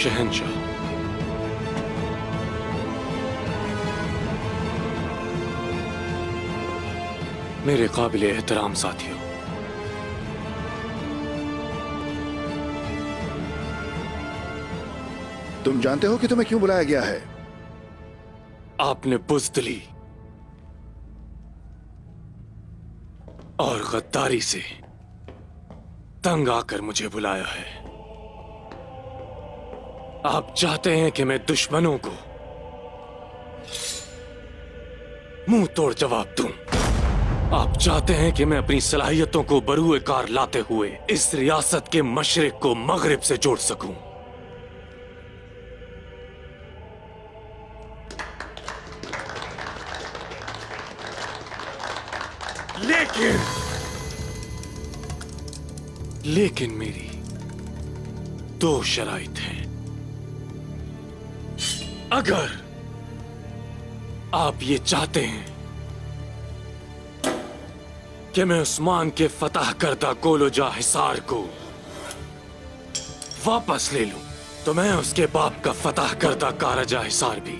शहंशाह, मेरे काबिल एहतराम साथियों, तुम जानते हो कि तुम्हें क्यों बुलाया गया है? आपने बुज़दिली और गद्दारी से तंग आकर मुझे बुलाया है। आप चाहते हैं कि मैं दुश्मनों को मुंह तोड़ जवाब दूं। आप चाहते हैं कि मैं अपनी सलाहियतों को बरूए कार लाते हुए इस रियासत के मशरिक को मगरिब से जोड़ सकूं। लेकिन मेरी दो शराइत हैं। अगर आप ये चाहते हैं कि मैं उस्मान के फतह करदा गोलोजा हिसार को वापस ले लूं, तो मैं उसके बाप का फतह करदा कारजा हिसार भी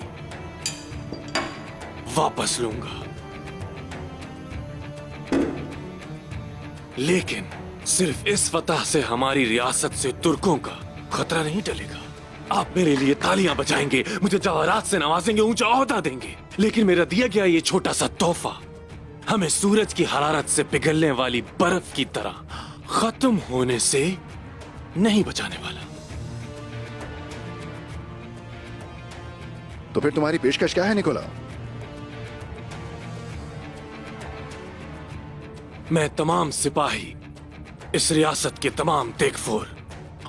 वापस लूंगा। लेकिन सिर्फ इस फतह से हमारी रियासत से तुर्कों का खतरा नहीं टलेगा। आप मेरे लिए तालियां बजाएंगे, मुझे जवाहरात से नवाजेंगे, ऊंचा ओहदा देंगे, लेकिन मेरा दिया गया ये छोटा सा तोहफा हमें सूरज की हरारत से पिघलने वाली बर्फ की तरह खत्म होने से नहीं बचाने वाला। तो फिर तुम्हारी पेशकश क्या है निकोला? मैं तमाम सिपाही, इस रियासत के तमाम देखफोर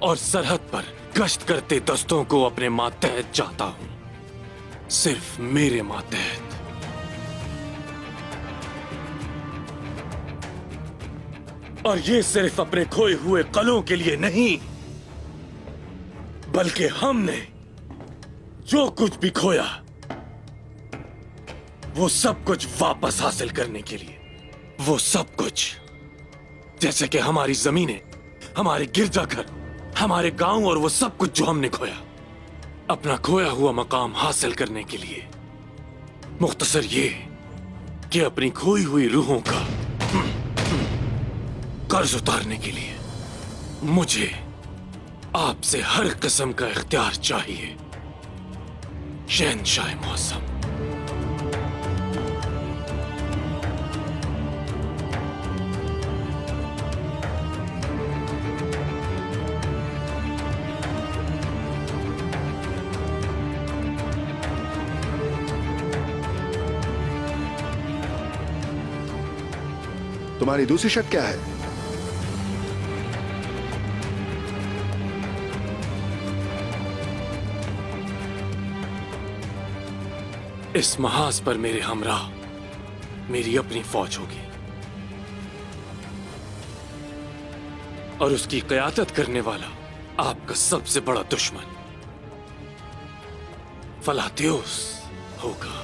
और सरहद पर गश्त करते दस्तों को अपने मातहत चाहता हूं। सिर्फ मेरे मातहत। और ये सिर्फ अपने खोए हुए कलों के लिए नहीं, बल्कि हमने जो कुछ भी खोया वो सब कुछ वापस हासिल करने के लिए। वो सब कुछ, जैसे कि हमारी जमीनें, हमारे गिरजाघर, हमारे गांव और वो सब कुछ जो हमने खोया, अपना खोया हुआ मकाम हासिल करने के लिए। मुख्तसर ये कि अपनी खोई हुई रूहों का कर्ज उतारने के लिए मुझे आपसे हर किस्म का इख्तियार चाहिए, शहंशाह मौसम। तुम्हारी दूसरी शर्त क्या है? इस महाज पर मेरे हमराह मेरी अपनी फौज होगी और उसकी क़यादत करने वाला आपका सबसे बड़ा दुश्मन फलातियोस होगा।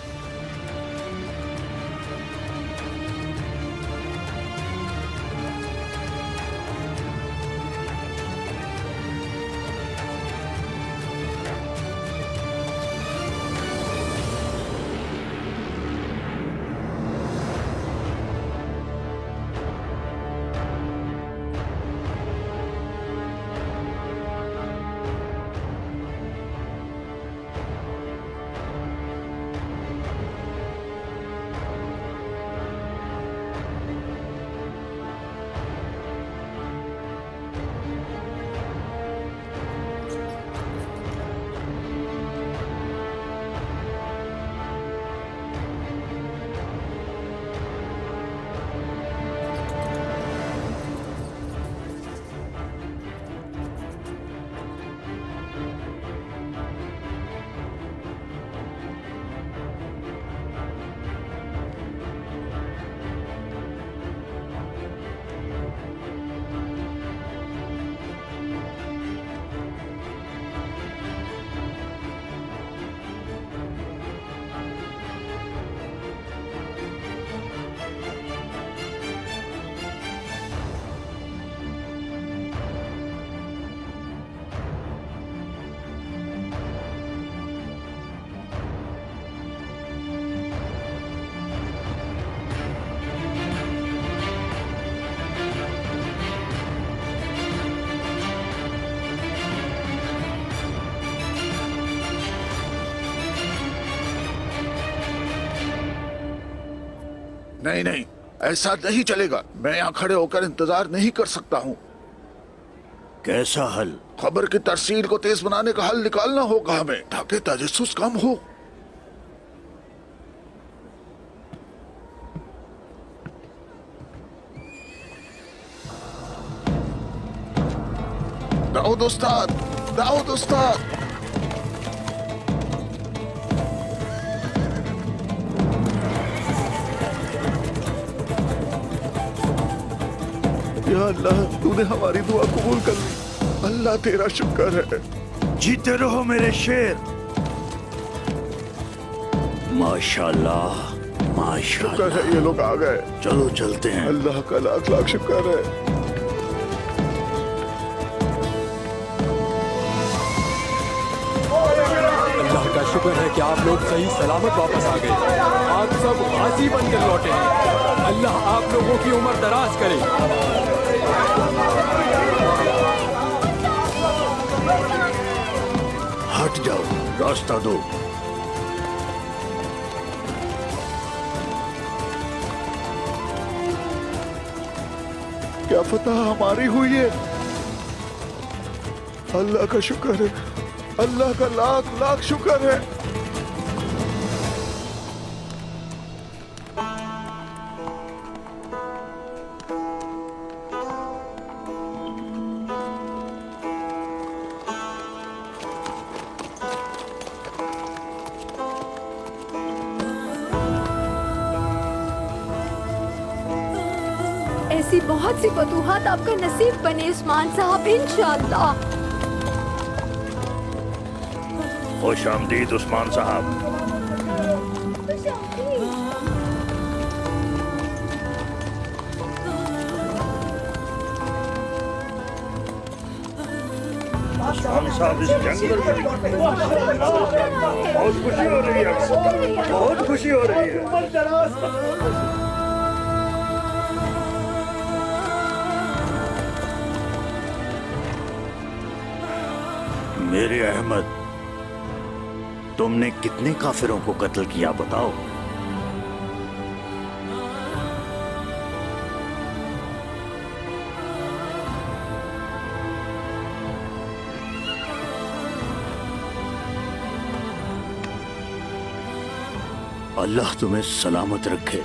नहीं नहीं, ऐसा नहीं चलेगा। मैं यहाँ खड़े होकर इंतजार नहीं कर सकता हूँ। कैसा हल? खबर की तरसील को तेज बनाने का हल निकालना होगा हमें, ताकि तजस्सुस कम हो। दाऊद उस्ताद, दाऊद उस्ताद। या अल्लाह, तूने हमारी दुआ कबूल कर ली। अल्लाह तेरा शुक्र है। जीते रहो मेरे शेर। माशाल्लाह शुक्र माशाल्लाह। है ये लोग आ गए। चलो चलते हैं। अल्लाह का लाख लाख शुक्र है। अल्लाह का शुक्र है कि आप लोग सही सलामत वापस आ गए। आप सब गाजी बनकर लौटे हैं। अल्लाह आप लोगों की उम्र दराज करे। हट जाओ, रास्ता दो। क्या फतह हमारी हुई है। अल्लाह का शुक्र है। अल्लाह का लाख लाख शुक्र है। ऐसी बहुत सी फतूहात आपका नसीब बने उस्मान साहब, इंशाअल्लाह। खुश आमदीद उस्मान साहब। उस्मान साहब इस जंगल में बहुत खुशी हो रही है, बहुत खुशी हो रही है। मेरे अहमद, तुमने कितने काफिरों को कत्ल किया बताओ। अल्लाह तुम्हें सलामत रखे।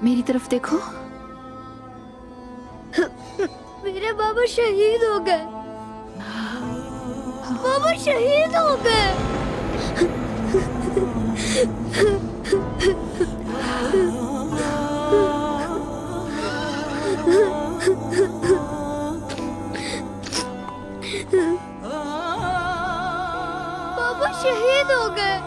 मेरी तरफ देखो। मेरे बाबा शहीद हो गए। बाबा शहीद हो गए। बाबा शहीद हो गए।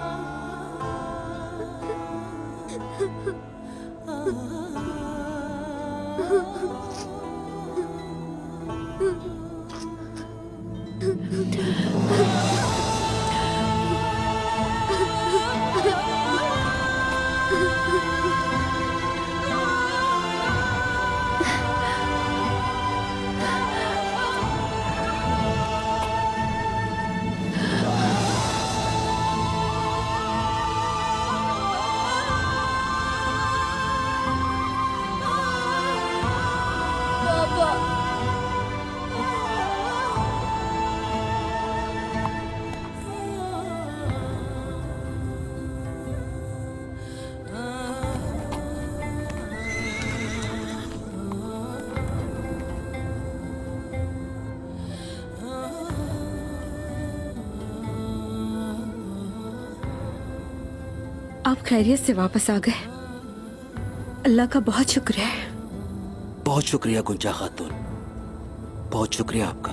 आप खैरियत से वापस आ गए। अल्लाह का बहुत शुक्र है। बहुत शुक्रिया गुंजा खातून, बहुत शुक्रिया आपका।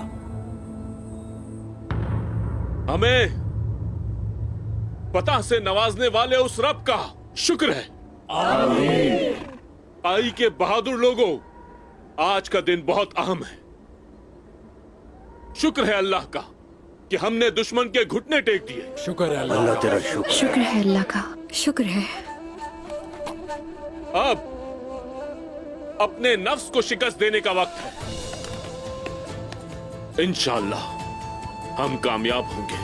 हमें पता से नवाजने वाले उस रब का शुक्र है। आई के बहादुर लोगों, आज का दिन बहुत अहम है। शुक्र है अल्लाह का कि हमने दुश्मन के घुटने टेक दिए। शुक्र है अल्लाह। अल्लाह तेरा शुक्र। शुक्र है अल्लाह का, शुक्र है। अब अपने नफ्स को शिकस्त देने का वक्त है। इंशाअल्लाह हम कामयाब होंगे।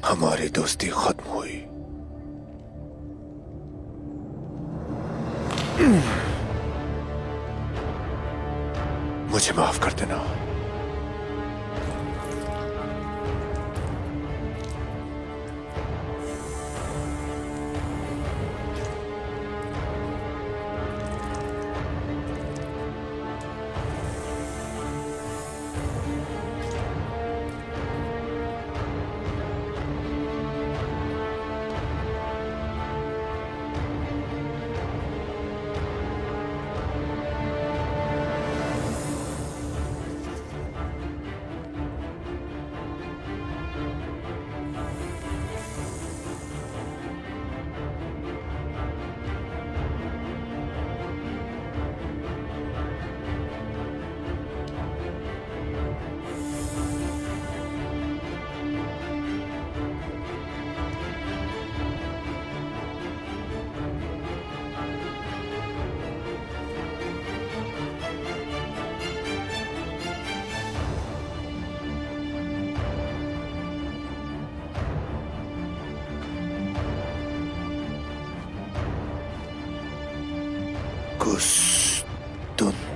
हमारी दोस्ती खत्म हुई। मुझे माफ कर देना।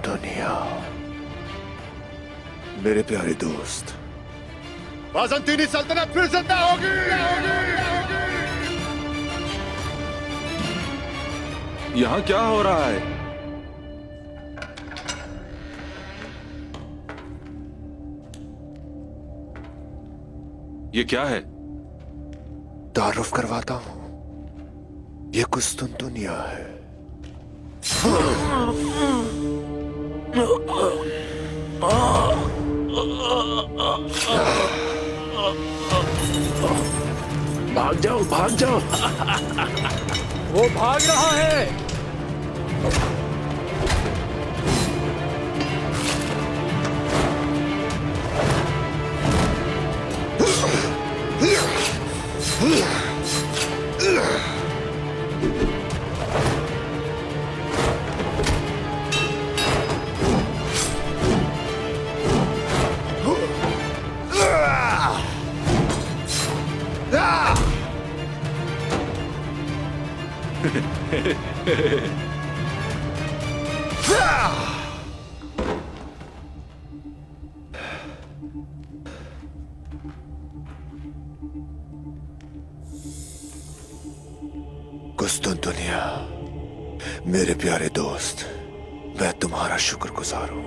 दुनिया मेरे प्यारे दोस्त, बाज़ंतीनी सल्तनत फिर जिंदा होगी। यहाँ क्या हो रहा है? ये क्या है? तारुफ करवाता हूँ, ये कुस्तुनतुनिया है। भाग जाओ, भाग जाओ। वो भाग रहा है। कुस्तुनतुनिया, मेरे प्यारे दोस्त, मैं तुम्हारा शुक्रगुजार हूं।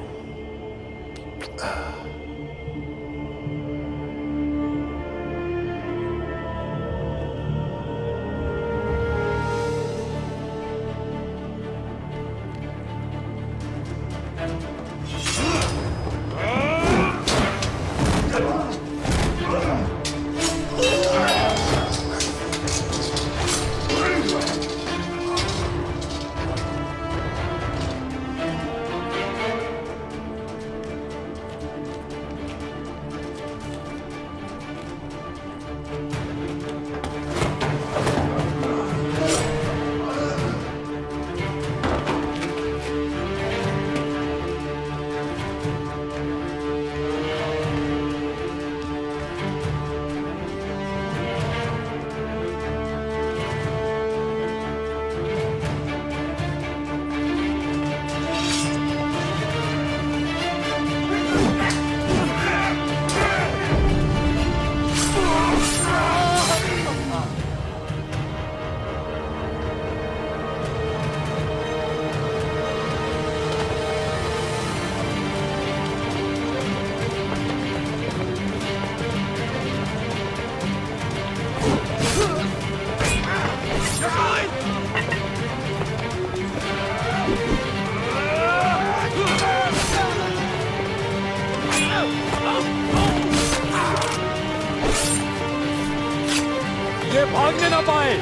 ये भागने ना पाए।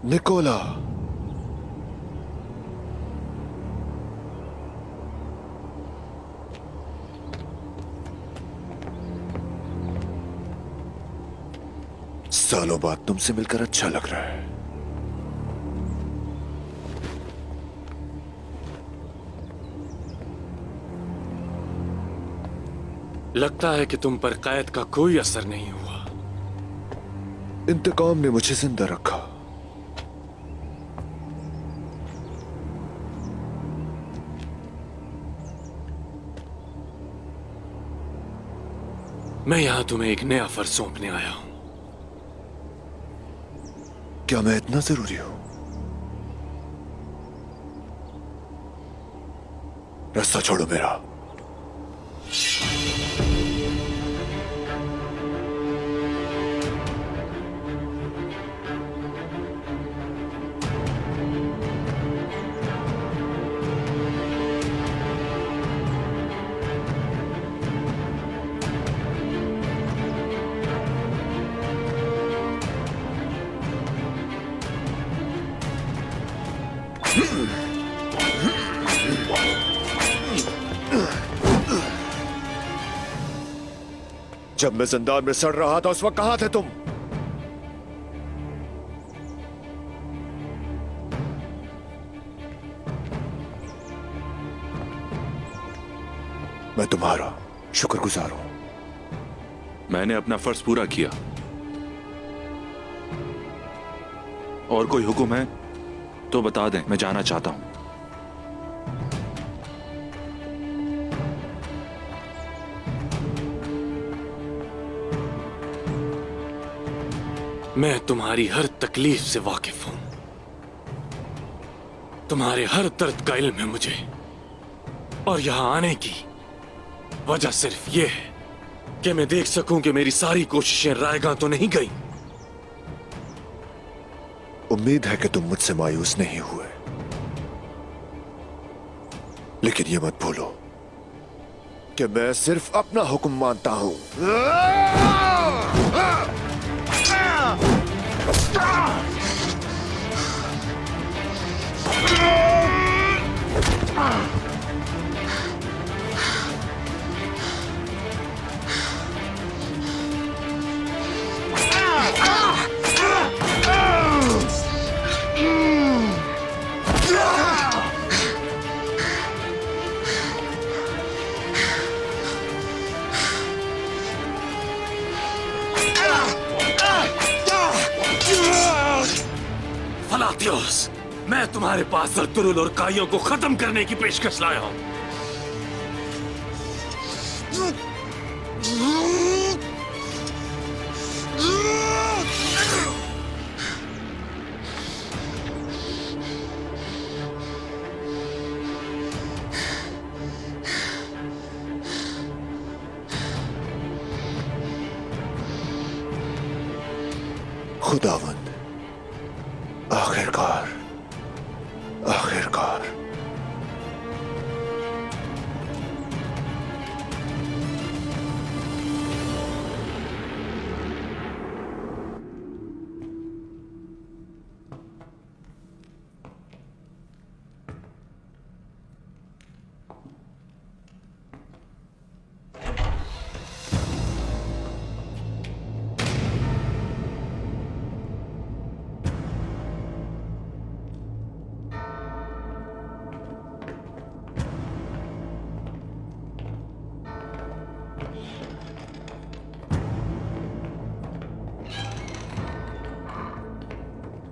निकोला, सालों बाद तुमसे मिलकर अच्छा लग रहा है। लगता है कि तुम पर कैद का कोई असर नहीं हुआ। इंतकाम ने मुझे जिंदा रखा। मैं यहां तुम्हें एक नया फर्ज सौंपने आया हूं। क्या मैं इतना जरूरी हूं? रास्ता छोड़ो मेरा। जब मैं जिंदान में सड़ रहा था उस वक्त कहां थे तुम? मैं तुम्हारा शुक्रगुजार हूं। मैंने अपना फर्ज पूरा किया। और कोई हुक्म है तो बता दें, मैं जाना चाहता हूं। मैं तुम्हारी हर तकलीफ से वाकिफ हूं। तुम्हारे हर दर्द का इल्म है मुझे। और यहां आने की वजह सिर्फ यह है कि मैं देख सकूं कि मेरी सारी कोशिशें रायगां तो नहीं गई। उम्मीद है कि तुम मुझसे मायूस नहीं हुए। लेकिन ये मत भूलो कि मैं सिर्फ अपना हुक्म मानता हूं। फलातियोस, मैं तुम्हारे पास ज़रतुरुल और काइयों को खत्म करने की पेशकश लाया हूं। खुदावंद, आखिरकार आखिरकार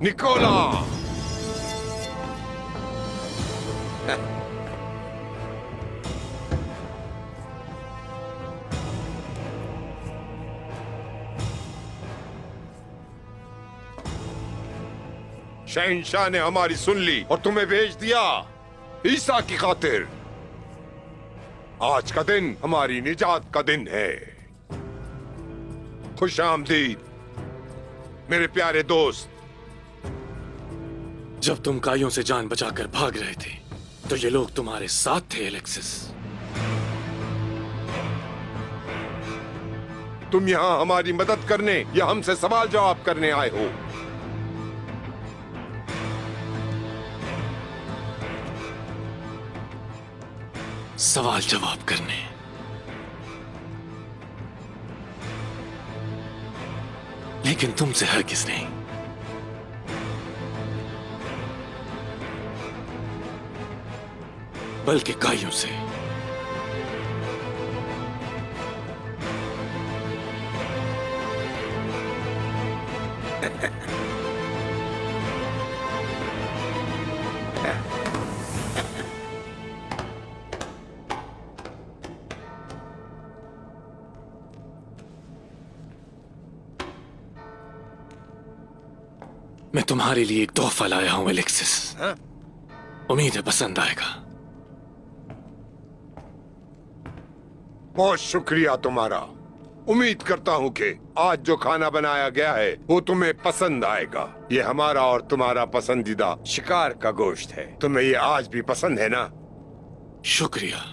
निकोला, शहंशाह ने हमारी सुन ली और तुम्हें भेज दिया ईसा की खातिर। आज का दिन हमारी निजात का दिन है। खुश आमदीद मेरे प्यारे दोस्त। जब तुम काइयों से जान बचाकर भाग रहे थे तो ये लोग तुम्हारे साथ थे एलेक्सिस। तुम यहां हमारी मदद करने या हमसे सवाल जवाब करने आए हो? सवाल जवाब करने। लेकिन तुमसे हरगिज़ नहीं। बल्कि काइयों से। मैं तुम्हारे लिए एक तोहफा लाया हूं एलेक्सिस। उम्मीद है पसंद आएगा। बहुत शुक्रिया तुम्हारा। उम्मीद करता हूँ कि आज जो खाना बनाया गया है वो तुम्हें पसंद आएगा। ये हमारा और तुम्हारा पसंदीदा शिकार का गोश्त है। तुम्हें ये आज भी पसंद है ना? शुक्रिया।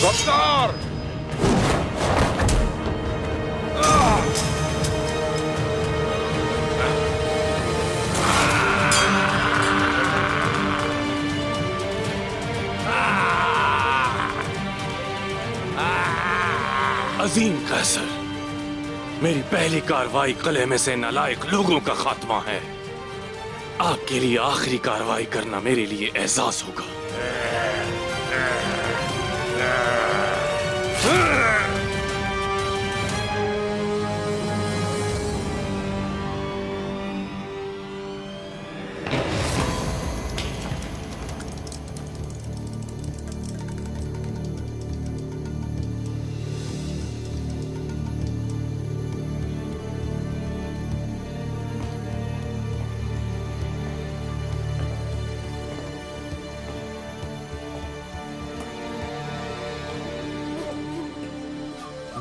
रफ्तार! अजीम कैसर, मेरी पहली कार्रवाई किले में से नालायक लोगों का खात्मा है। आपके लिए आखिरी कार्रवाई करना मेरे लिए एजाज होगा।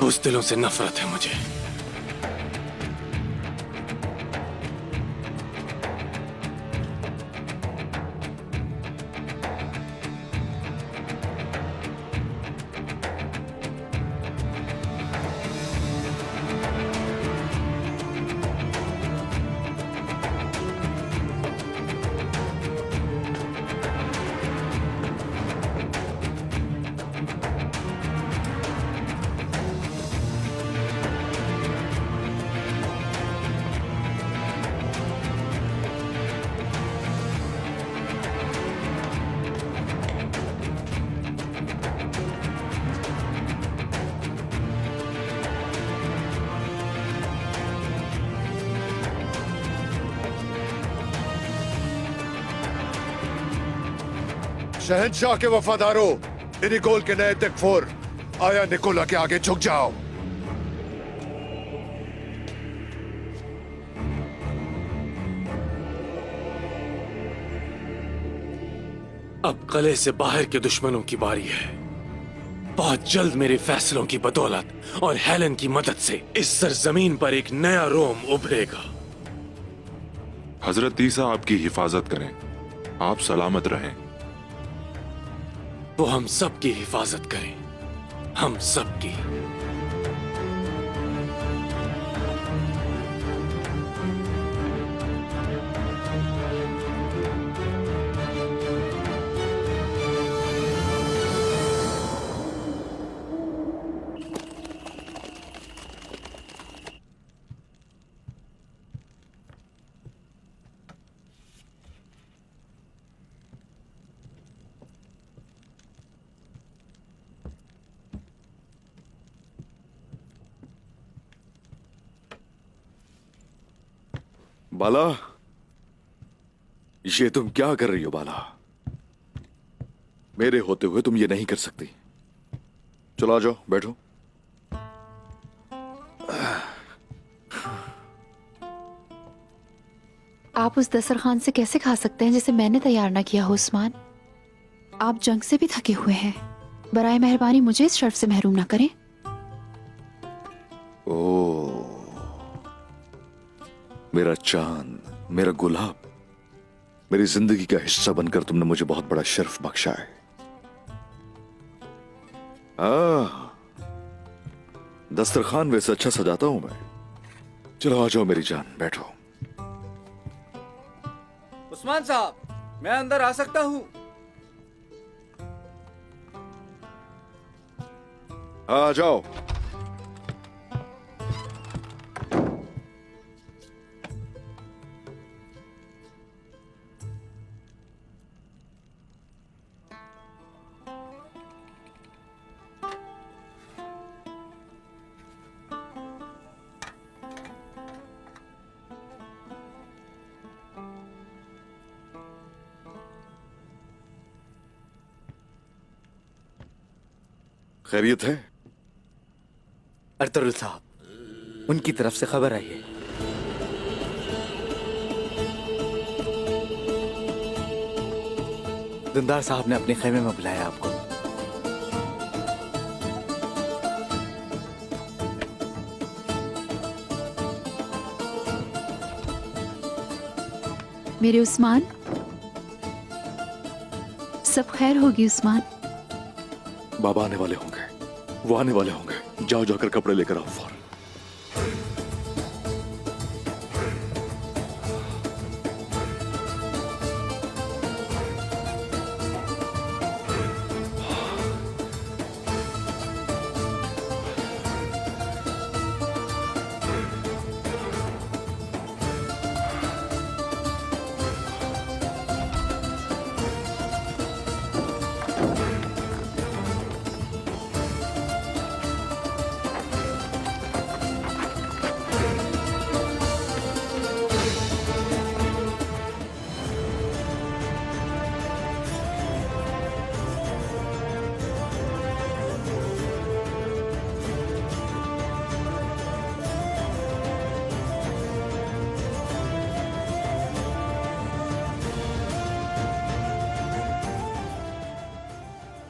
बुज़दिलों से नफरत है मुझे। शहंशाह के वफादारों, निकोल के नए तकफुर, आया निकोला के आगे झुक जाओ। अब कले से बाहर के दुश्मनों की बारी है। बहुत जल्द मेरे फैसलों की बदौलत और हेलन की मदद से इस सरजमीन पर एक नया रोम उभरेगा। हजरत ईसा आपकी हिफाजत करें, आप सलामत रहें। वो हम सब की हिफाजत करें, हम सब की। बाला, ये तुम क्या कर रही हो बाला? मेरे होते हुए तुम ये नहीं कर सकती। चलो आ जाओ, बैठो। आप उस दस्तरखान से कैसे खा सकते हैं जिसे मैंने तैयार ना किया हो उस्मान? आप जंग से भी थके हुए हैं। बराए मेहरबानी मुझे इस शर्फ से महरूम ना करें। ओ, मेरा चांद, मेरा गुलाब, मेरी जिंदगी का हिस्सा बनकर तुमने मुझे बहुत बड़ा शर्फ बख्शा है। दस्तरखान वैसे अच्छा सजाता हूं मैं। चलो आ जाओ मेरी जान, बैठो। उस्मान साहब, मैं अंदर आ सकता हूं? आ जाओ। खैरियत है? अर्तुगरुल साहब, उनकी तरफ से खबर आई है। दिलदार साहब ने अपने खेमे में बुलाया आपको। मेरे उस्मान, सब खैर होगी उस्मान। बाबा आने वाले होंगे, वो आने वाले होंगे। जाओ जाकर कपड़े लेकर आओ फौरन।